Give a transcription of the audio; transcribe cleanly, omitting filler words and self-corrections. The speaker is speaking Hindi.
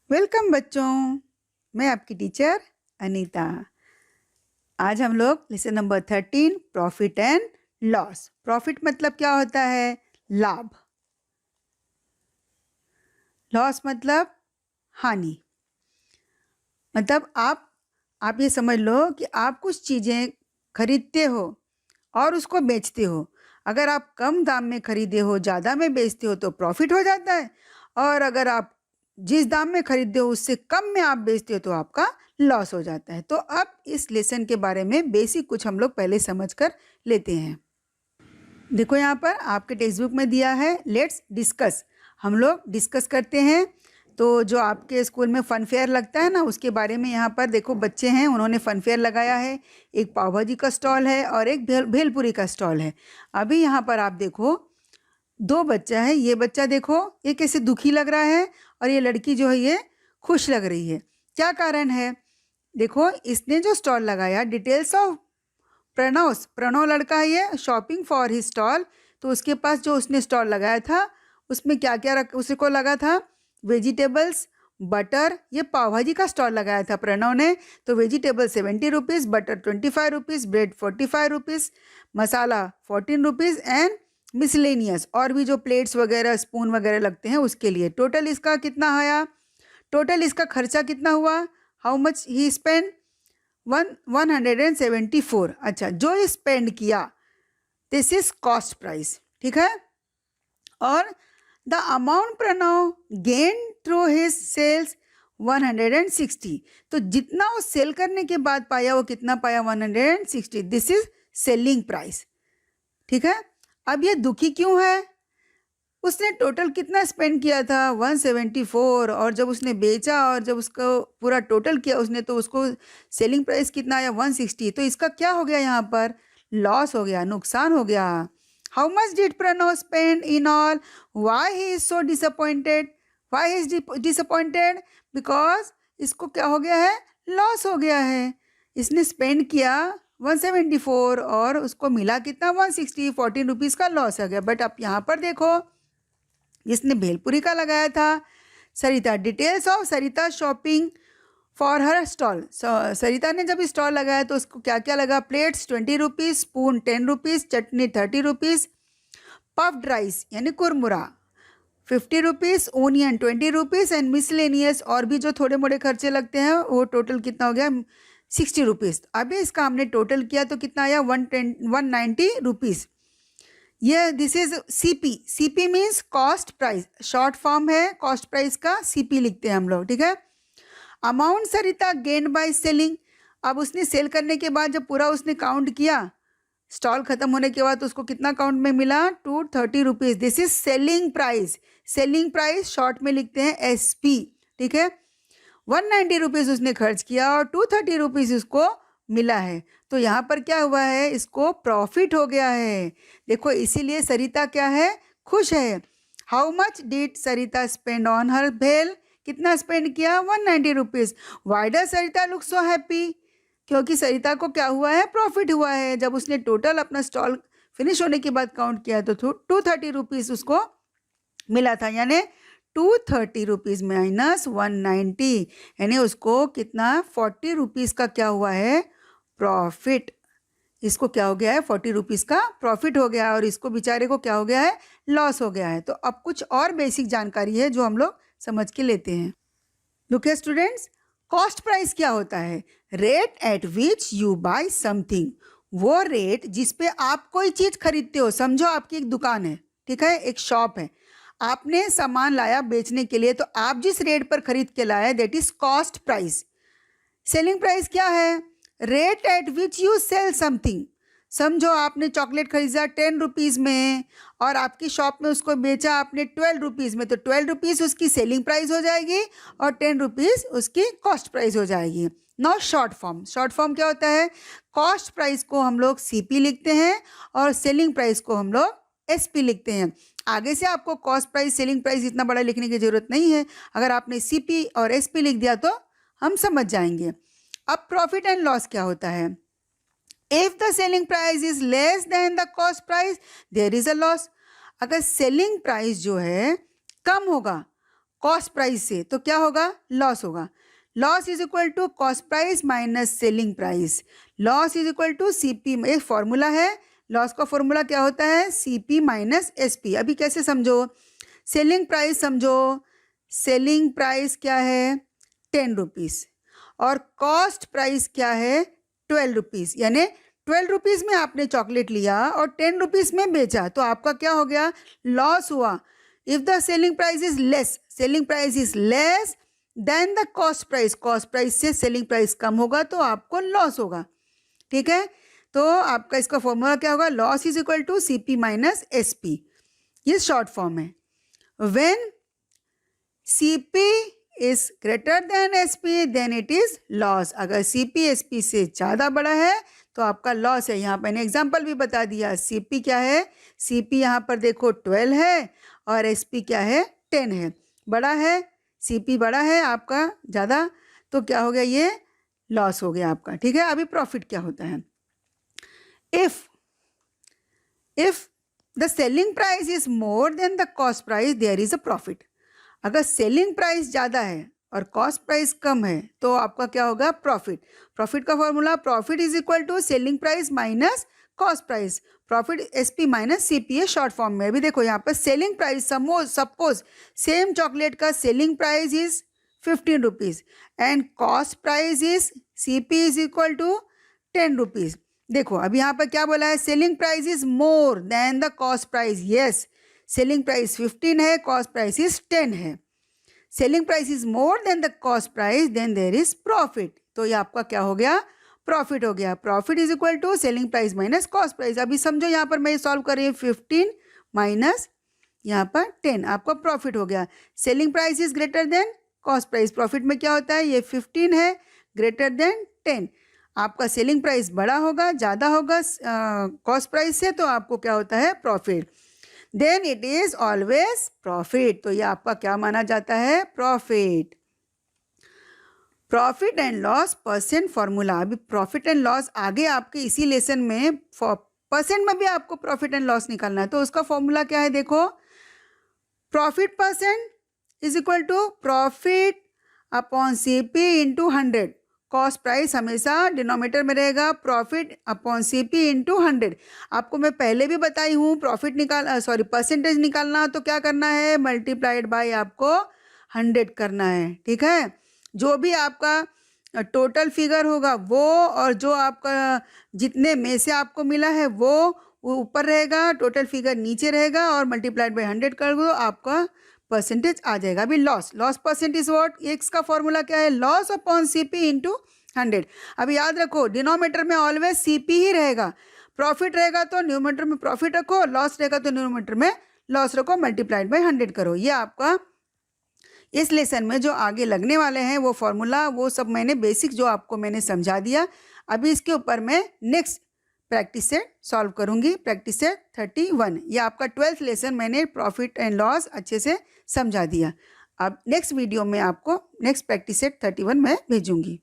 वेलकम बच्चों, मैं आपकी टीचर अनीता। आज हम लोग lesson number 13 profit and loss. Profit मतलब क्या होता है? लाभ। लॉस मतलब हानि। मतलब आप ये समझ लो कि आप कुछ चीज़ें खरीदते हो और उसको बेचते हो। अगर आप कम दाम में खरीदे हो, ज़्यादा में बेचते हो तो प्रॉफिट हो जाता है, और अगर आप जिस दाम में खरीदते हो उससे कम में आप बेचते हो तो आपका लॉस हो जाता है। तो अब इस लेसन के बारे में बेसिक कुछ हम लोग पहले समझ कर लेते हैं। देखो यहाँ पर आपके टेक्स्ट बुक में दिया है, लेट्स डिस्कस। हम लोग डिस्कस करते हैं। तो जो आपके स्कूल में फन फेयर लगता है ना, उसके बारे में यहाँ पर देखो बच्चे हैं, उन्होंने फन फेयर लगाया है। एक पाव भाजी का स्टॉल है और एक भेलपुरी का स्टॉल है। अभी यहाँ पर आप देखो, दो बच्चा है। ये बच्चा देखो, ये कैसे दुखी लग रहा है, और ये लड़की जो है ये खुश लग रही है। क्या कारण है? देखो, इसने जो स्टॉल लगाया, डिटेल्स ऑफ प्रणव लड़का है ये, शॉपिंग फॉर हिज स्टॉल। तो उसके पास जो उसने स्टॉल लगाया था उसमें क्या क्या उसको लगा था? Vegetables, butter. ये पाव भाजी का स्टॉल लगाया था प्रणव ने। तो vegetable 70 rupees, butter 25 rupees, bread 45 rupees, masala 14 rupees and miscellaneous, और भी जो प्लेट्स वगैरह स्पून वगैरह लगते हैं उसके लिए। टोटल इसका कितना आया? टोटल इसका खर्चा कितना हुआ? How much he spend? 174। अच्छा, जो स्पेंड किया दिस इज कॉस्ट प्राइस, ठीक है। और the amount Pranav gain through his sales 160। तो जितना वो सेल करने के बाद पाया, वो कितना पाया? 160। दिस इज सेलिंग प्राइस, ठीक है। अब ये दुखी क्यों है? उसने टोटल कितना स्पेंड किया था? 174। और जब उसने बेचा और जब उसको पूरा टोटल किया उसने, तो उसको सेलिंग प्राइस कितना आया? 160। तो इसका क्या हो गया? यहाँ पर लॉस हो गया, नुकसान हो गया। How much did Pranav spend in all? Why he is so disappointed? Why he is disappointed? Because इसको क्या हो गया है? लॉस हो गया है। इसने स्पेंड किया 174 और उसको मिला कितना? 160। 14 रुपीज़ का लॉस हो गया। बट अब यहाँ पर देखो, जिसने भेलपुरी का लगाया था Sarita. Details of Sarita shopping for हर स्टॉल। सरिता ने जब स्टॉल लगाया तो उसको क्या क्या लगा? Plates 20 rupees, spoon 10 rupees, chutney 30 rupees, puffed rice यानी कुरमुरा 50 rupees, onion 20 rupees and miscellaneous, और भी जो थोड़े मोड़े खर्चे लगते हैं वो टोटल कितना हो गया? 60 रुपीज़। अभी इसका हमने टोटल किया तो कितना आया? 190 रुपीज़। ये this is CP. CP means cost price, short form है कॉस्ट प्राइस का, सीपी लिखते हैं हम लोग, ठीक है। Amount Sarita gain by selling. अब उसने सेल करने के बाद जब पूरा उसने काउंट किया, स्टॉल खत्म होने के बाद, तो उसको कितना काउंट में मिला? 230 rupees. This is selling price. Selling price short में लिखते हैं एसपी, ठीक है। 190 रुपीज़ उसने खर्च किया और 230 रुपीज़ उसको मिला है। तो यहाँ पर क्या हुआ है? इसको प्रॉफिट हो गया है। देखो, इसीलिए सरिता क्या है? खुश है। How much did Sarita spend on her भेल? कितना स्पेंड किया? 190 rupees. Why does Sarita look so happy? क्योंकि सरिता को क्या हुआ है? प्रॉफिट हुआ है। जब उसने टोटल अपना स्टॉल फिनिश होने के बाद काउंट किया तो 230 रुपीज़ उसको मिला था, यानी 230 रुपीज़ माइनस 190, यानी उसको कितना? 40 रुपीज़ का क्या हुआ है? प्रॉफिट। इसको क्या हो गया है? 40 रुपीज़ का प्रॉफिट हो गया, और इसको बेचारे को क्या हो गया है? लॉस हो गया है। तो अब कुछ और बेसिक जानकारी है जो हम लोग समझ के लेते हैं। लुक स्टूडेंट्स, कॉस्ट प्राइस क्या होता है? Rate at which you buy something. वो रेट जिस पे आप कोई चीज़ खरीदते हो। समझो आपकी एक दुकान है, ठीक है, एक शॉप है, आपने सामान लाया बेचने के लिए, तो आप जिस रेट पर खरीद के लाए, that is cost price. Selling price क्या है? Rate at which you sell something. समझो आपने चॉकलेट खरीदा 10 रुपीज़ में, और आपकी शॉप में उसको बेचा आपने 12 रुपीज़ में, तो 12 रुपीज़ उसकी सेलिंग प्राइस हो जाएगी और 10 रुपीज़ उसकी कॉस्ट प्राइस हो जाएगी। Now short form. Short form क्या होता है? कॉस्ट प्राइस को हम लोग सीपी लिखते हैं और सेलिंग प्राइस को हम लोग एसपी लिखते हैं। आगे से आपको कॉस्ट प्राइस, सेलिंग प्राइस इतना बड़ा लिखने की ज़रूरत नहीं है। अगर आपने सीपी और एसपी लिख दिया तो हम समझ जाएंगे। अब प्रॉफिट एंड लॉस क्या होता है? If the selling price is less than the cost price, there is a loss. अगर सेलिंग प्राइस जो है कम होगा कॉस्ट प्राइस से, तो क्या होगा, लॉस होगा। Loss is equal to cost price minus selling price. Loss is equal to CP, एक फॉर्मूला है, लॉस का फॉर्मूला क्या होता है, सीपी माइनस एसपी। अभी कैसे समझो, सेलिंग प्राइस समझो, सेलिंग प्राइस क्या है 10 रुपीज़ और कॉस्ट प्राइस क्या है 12 रुपीज़, यानी 12 रुपीज़ में आपने चॉकलेट लिया और 10 रुपीज़ में बेचा, तो आपका क्या हो गया, लॉस हुआ। If the selling price is less, selling price is less than the cost price, cost price से सेलिंग प्राइस कम होगा तो आपको लॉस होगा। ठीक है, तो आपका इसका फॉर्मूला क्या होगा, loss is equal to CP minus SP, ये शॉर्ट फॉर्म है। When CP is greater than SP then it is loss. अगर सीपी एसपी से ज़्यादा बड़ा है तो आपका लॉस है। यहाँ पर मैंने एग्जांपल भी बता दिया, सीपी क्या है, सीपी यहाँ पर देखो 12 है और एसपी क्या है 10 है, बड़ा है, सीपी बड़ा है आपका ज़्यादा, तो क्या हो गया, ये लॉस हो गया आपका। ठीक है, अभी प्रॉफिट क्या होता है, if the selling price is more than the cost price there is a profit. अगर सेलिंग प्राइस ज़्यादा है और कॉस्ट प्राइस कम है तो आपका क्या होगा, प्रॉफिट। प्रॉफिट का formula, profit is equal to selling price minus cost price, profit SP minus CP है शॉर्ट फॉर्म में। अभी देखो यहाँ पर selling price, suppose same chocolate का selling price is 15 rupees and cost price is CP is equal to 10 rupees. देखो अभी यहाँ पर क्या बोला है, selling price is more than the cost price. Yes, selling price 15 है, कॉस्ट प्राइस इज 10 है। Selling price is more than the cost price then there is profit, तो ये आपका क्या हो गया, प्रॉफिट हो गया। Profit is equal to selling price minus cost price. अभी समझो यहाँ पर मैं सॉल्व कर रही हूँ, 15 माइनस यहाँ पर 10, आपका प्रॉफिट हो गया। Selling price is greater then cost price, profit में क्या होता है, ये 15 है ग्रेटर देन 10, आपका सेलिंग प्राइस बड़ा होगा, ज़्यादा होगा कॉस्ट प्राइस से, तो आपको क्या होता है, profit. Then it is always profit, तो ये आपका क्या माना जाता है, profit. Profit and loss percent formula. अभी प्रॉफिट एंड लॉस आगे आपके इसी लेसन में परसेंट में भी आपको प्रॉफिट एंड लॉस निकालना है, तो उसका फॉर्मूला क्या है, देखो, profit percent is equal to profit upon CP into 100। Cost price हमेशा डिनोमिनेटर में रहेगा, प्रॉफिट अपॉन सीपी इंटू 100। आपको मैं पहले भी बताई हूँ, प्रॉफिट परसेंटेज निकालना तो क्या करना है, मल्टीप्लाइड बाय आपको 100 करना है। ठीक है, जो भी आपका टोटल फिगर होगा वो, और जो आपका जितने में से आपको मिला है वो ऊपर रहेगा, टोटल फिगर नीचे रहेगा, और मल्टीप्लाइड बाय 100 कर दो, आपका परसेंटेज आ जाएगा। अभी लॉस परसेंटेज व्हाट, एक्स का फॉर्मूला क्या है, लॉस अपॉन सीपी इंटू 100। अभी याद रखो, डिनोमिनेटर में ऑलवेज सीपी ही रहेगा, प्रॉफिट रहेगा तो न्यूमरेटर में प्रॉफिट रखो, लॉस रहेगा तो न्यूमरेटर में लॉस रखो, मल्टीप्लाइड बाय 100 करो। ये आपका इस लेसन में जो आगे लगने वाले हैं वो फॉर्मूला, वो सब मैंने बेसिक जो आपको मैंने समझा दिया। अभी इसके ऊपर मैं नेक्स्ट प्रैक्टिस सेट सॉल्व करूंगी, प्रैक्टिस सेट 31। ये आपका 12th लेसन मैंने प्रॉफिट एंड लॉस अच्छे से समझा दिया। अब नेक्स्ट वीडियो में आपको नेक्स्ट प्रैक्टिस सेट 31 मैं भेजूंगी।